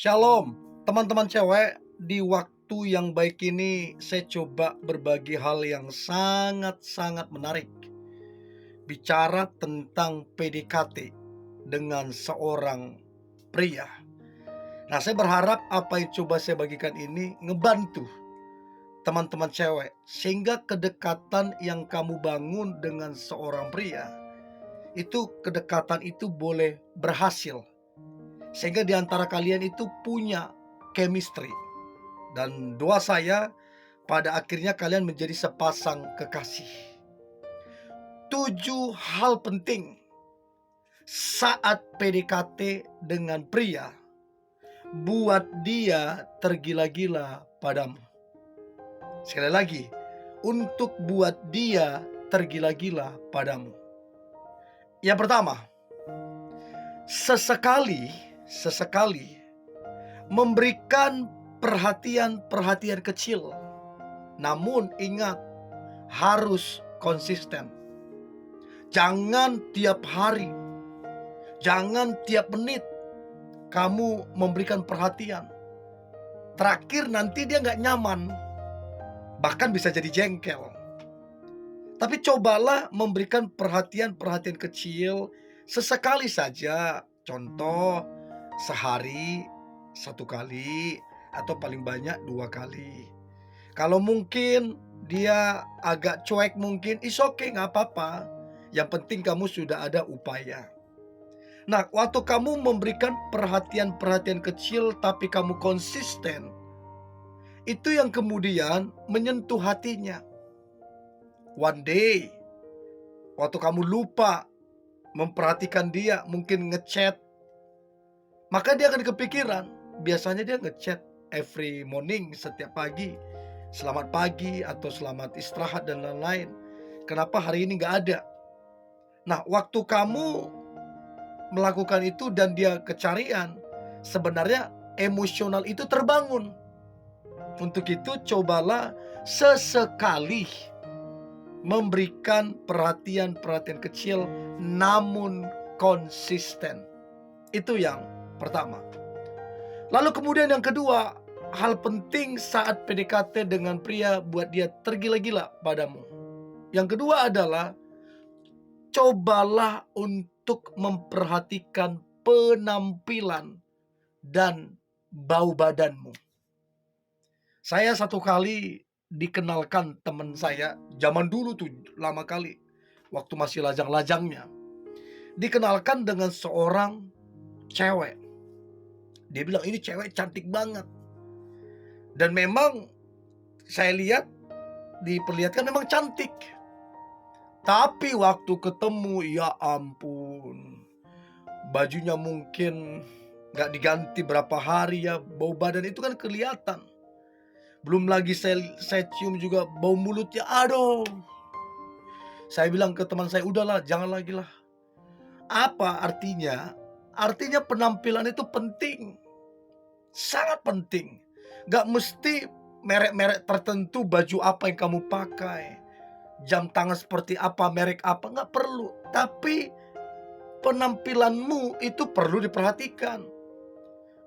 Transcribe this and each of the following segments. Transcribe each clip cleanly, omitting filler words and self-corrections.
Shalom, teman-teman cewek. Di waktu yang baik ini, saya coba berbagi hal yang sangat-sangat menarik. Bicara tentang PDKT dengan seorang pria. Nah, saya berharap apa yang coba saya bagikan ini ngebantu teman-teman cewek, sehingga kedekatan yang kamu bangun dengan seorang pria, itu kedekatan itu boleh berhasil. Sehingga di antara kalian itu punya chemistry. Dan doa saya pada akhirnya kalian menjadi sepasang kekasih. 7 hal penting saat PDKT dengan pria buat dia tergila-gila padamu. Sekali lagi, untuk buat dia tergila-gila padamu. Yang pertama, sesekali memberikan perhatian-perhatian kecil. Namun ingat, harus konsisten. Jangan tiap hari, jangan tiap menit kamu memberikan perhatian. Terakhir nanti dia nggak nyaman, bahkan bisa jadi jengkel. Tapi cobalah memberikan perhatian-perhatian kecil sesekali saja. Contoh, sehari 1 kali atau paling banyak 2 kali. Kalau mungkin dia agak cuek mungkin, is okay, nggak apa-apa. Yang penting kamu sudah ada upaya. Nah, waktu kamu memberikan perhatian-perhatian kecil tapi kamu konsisten, itu yang kemudian menyentuh hatinya. One day, waktu kamu lupa memperhatikan dia, mungkin ngechat, maka dia akan kepikiran. Biasanya dia ngechat every morning, setiap pagi. Selamat pagi atau selamat istirahat dan lain-lain. Kenapa hari ini nggak ada? Nah, waktu kamu melakukan itu dan dia kecarian, sebenarnya emosional itu terbangun. Untuk itu cobalah sesekali memberikan perhatian-perhatian kecil namun konsisten. Itu yang pertama. Lalu kemudian yang kedua, hal penting saat PDKT dengan pria buat dia tergila-gila padamu. Yang kedua adalah cobalah untuk memperhatikan penampilan dan bau badanmu. Saya 1 kali dikenalkan teman saya, zaman dulu tuh lama kali, waktu masih lajang-lajangnya. Dikenalkan dengan seorang cewek. Dia bilang ini cewek cantik banget. Dan memang saya lihat, diperlihatkan memang cantik. Tapi waktu ketemu, ya ampun, bajunya mungkin gak diganti berapa hari ya, bau badan itu kan kelihatan. Belum lagi saya cium juga bau mulutnya, aduh. Saya bilang ke teman saya, udahlah jangan lagi lah. Apa artinya? Artinya penampilan itu penting, sangat penting. Gak mesti merek-merek tertentu, baju apa yang kamu pakai, jam tangan seperti apa, merek apa, gak perlu. Tapi penampilanmu itu perlu diperhatikan.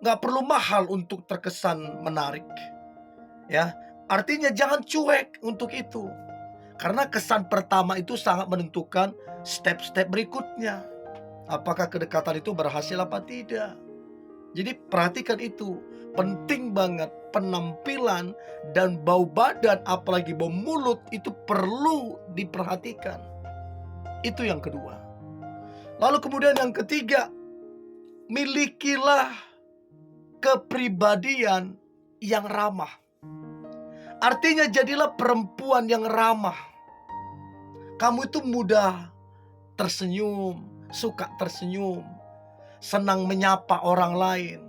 Gak perlu mahal untuk terkesan menarik. Ya, artinya jangan cuek untuk itu. Karena kesan pertama itu sangat menentukan step-step berikutnya. Apakah kedekatan itu berhasil apa tidak. Jadi perhatikan itu. Penting banget penampilan dan bau badan, apalagi bau mulut itu perlu diperhatikan. Itu yang kedua. Lalu kemudian yang ketiga, milikilah kepribadian yang ramah. Artinya jadilah perempuan yang ramah. Kamu itu mudah tersenyum, suka tersenyum, senang menyapa orang lain,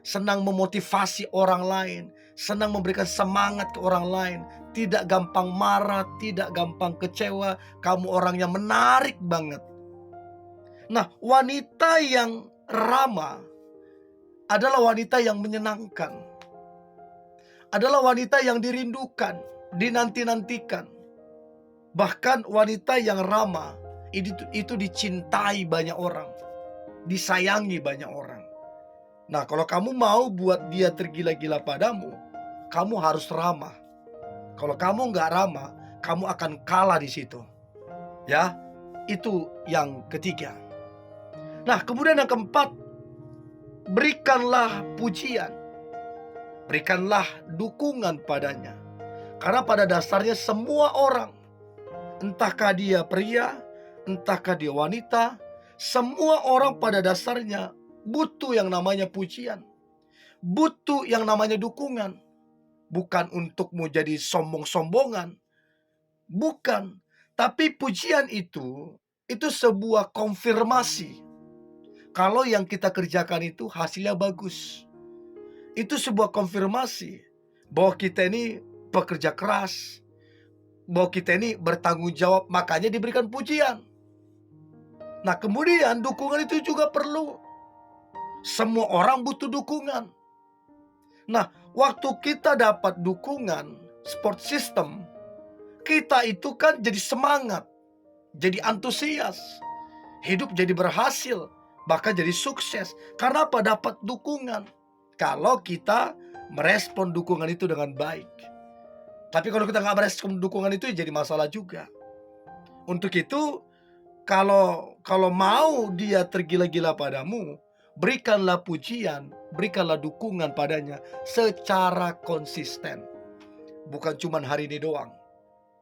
senang memotivasi orang lain, senang memberikan semangat ke orang lain, tidak gampang marah, tidak gampang kecewa. Kamu orang yang menarik banget. Nah, wanita yang ramah adalah wanita yang menyenangkan, adalah wanita yang dirindukan, dinanti-nantikan. Bahkan wanita yang ramah itu dicintai banyak orang, disayangi banyak orang. Nah, kalau kamu mau buat dia tergila-gila padamu, kamu harus ramah. Kalau kamu nggak ramah, kamu akan kalah di situ. Ya, itu yang ketiga. Nah, kemudian yang keempat, berikanlah pujian. Berikanlah dukungan padanya. Karena pada dasarnya semua orang, entahkah dia pria, entahkah dia wanita, semua orang pada dasarnya butuh yang namanya pujian. Butuh yang namanya dukungan. Bukan untuk mau jadi sombong-sombongan. Bukan. Tapi pujian itu sebuah konfirmasi. Kalau yang kita kerjakan itu hasilnya bagus. Itu sebuah konfirmasi bahwa kita ini pekerja keras, bahwa kita ini bertanggung jawab, makanya diberikan pujian. Nah, kemudian dukungan itu juga perlu. Semua orang butuh dukungan. Nah, waktu kita dapat dukungan support system, kita itu kan jadi semangat, jadi antusias, hidup jadi berhasil, bahkan jadi sukses. Karena apa? Dapat dukungan. Kalau kita merespon dukungan itu dengan baik. Tapi kalau kita nggak merespon dukungan itu, ya jadi masalah juga. Untuk itu, kalau mau dia tergila-gila padamu, berikanlah pujian, berikanlah dukungan padanya secara konsisten. Bukan cuma hari ini doang.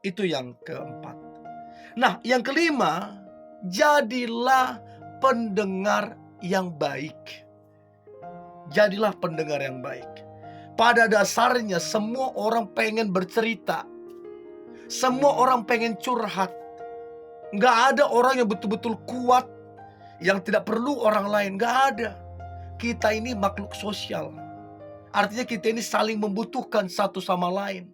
Itu yang keempat. Nah, yang kelima, jadilah pendengar yang baik. Jadilah pendengar yang baik. Pada dasarnya semua orang pengen bercerita. Semua orang pengen curhat. Nggak ada orang yang betul-betul kuat, yang tidak perlu orang lain. Nggak ada. Kita ini makhluk sosial. Artinya kita ini saling membutuhkan satu sama lain.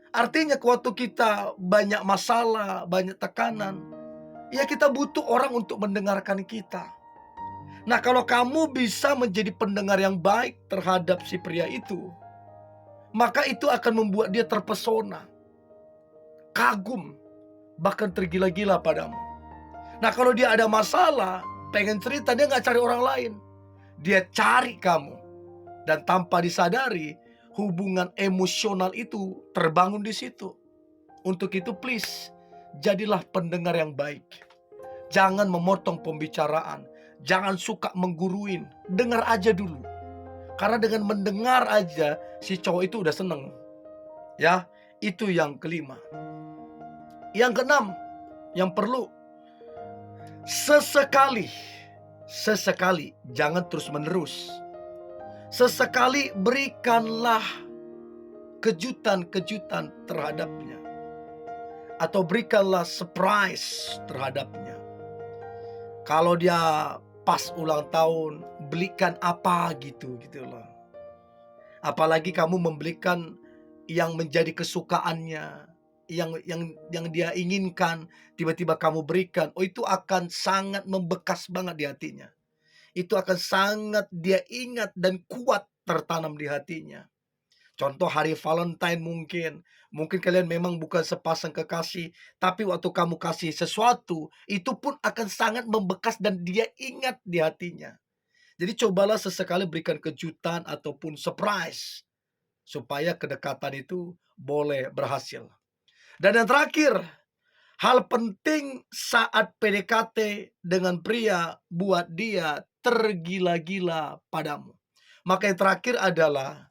Artinya waktu kita banyak masalah, banyak tekanan, ya kita butuh orang untuk mendengarkan kita. Nah, kalau kamu bisa menjadi pendengar yang baik terhadap si pria itu, maka itu akan membuat dia terpesona, kagum, bahkan tergila-gila padamu. Nah, kalau dia ada masalah, pengen cerita, dia nggak cari orang lain. Dia cari kamu. Dan tanpa disadari, hubungan emosional itu terbangun di situ. Untuk itu please, jadilah pendengar yang baik. Jangan memotong pembicaraan. Jangan suka mengguruin. Dengar aja dulu. Karena dengan mendengar aja, si cowok itu udah seneng. Ya, itu yang kelima. Yang keenam, yang perlu, sesekali, jangan terus menerus. Sesekali berikanlah kejutan-kejutan terhadapnya. Atau berikanlah surprise terhadapnya. Kalau dia pas ulang tahun, belikan apa gitu loh. Apalagi kamu membelikan yang menjadi kesukaannya, yang dia inginkan, tiba-tiba kamu berikan. Oh, itu akan sangat membekas banget di hatinya. Itu akan sangat dia ingat dan kuat tertanam di hatinya. Contoh hari Valentine mungkin. Mungkin kalian memang bukan sepasang kekasih, tapi waktu kamu kasih sesuatu, itu pun akan sangat membekas dan dia ingat di hatinya. Jadi cobalah sesekali berikan kejutan ataupun surprise, supaya kedekatan itu boleh berhasil. Dan yang terakhir, hal penting saat PDKT dengan pria, buat dia tergila-gila padamu. Maka yang terakhir adalah,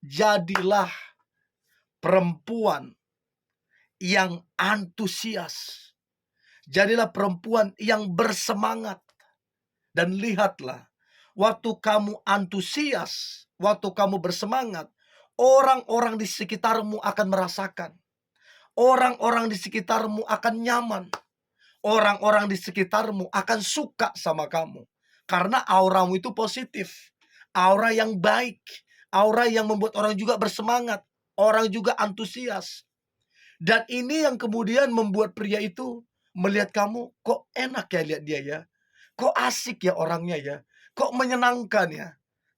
jadilah perempuan yang antusias. Jadilah perempuan yang bersemangat. Dan lihatlah, waktu kamu antusias, waktu kamu bersemangat, orang-orang di sekitarmu akan merasakan. Orang-orang di sekitarmu akan nyaman. Orang-orang di sekitarmu akan suka sama kamu. Karena auramu itu positif. Aura yang baik. Aura yang membuat orang juga bersemangat. Orang juga antusias. Dan ini yang kemudian membuat pria itu melihat kamu, kok enak ya lihat dia ya. Kok asik ya orangnya ya. Kok menyenangkan ya.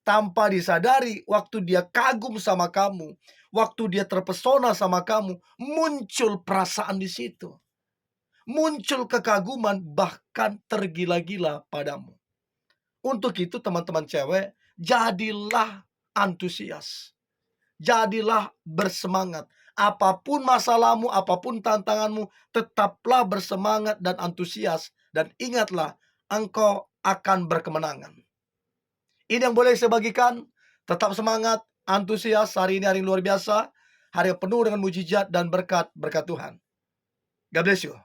Tanpa disadari, waktu dia kagum sama kamu, waktu dia terpesona sama kamu, muncul perasaan di situ. Muncul kekaguman, bahkan tergila-gila padamu. Untuk itu teman-teman cewek, jadilah antusias. Jadilah bersemangat. Apapun masalahmu, apapun tantanganmu, tetaplah bersemangat dan antusias. Dan ingatlah, engkau akan berkemenangan. Ini yang boleh saya bagikan. Tetap semangat, antusias. Hari ini hari yang luar biasa. Hari yang penuh dengan mujizat dan berkat Tuhan. God bless you.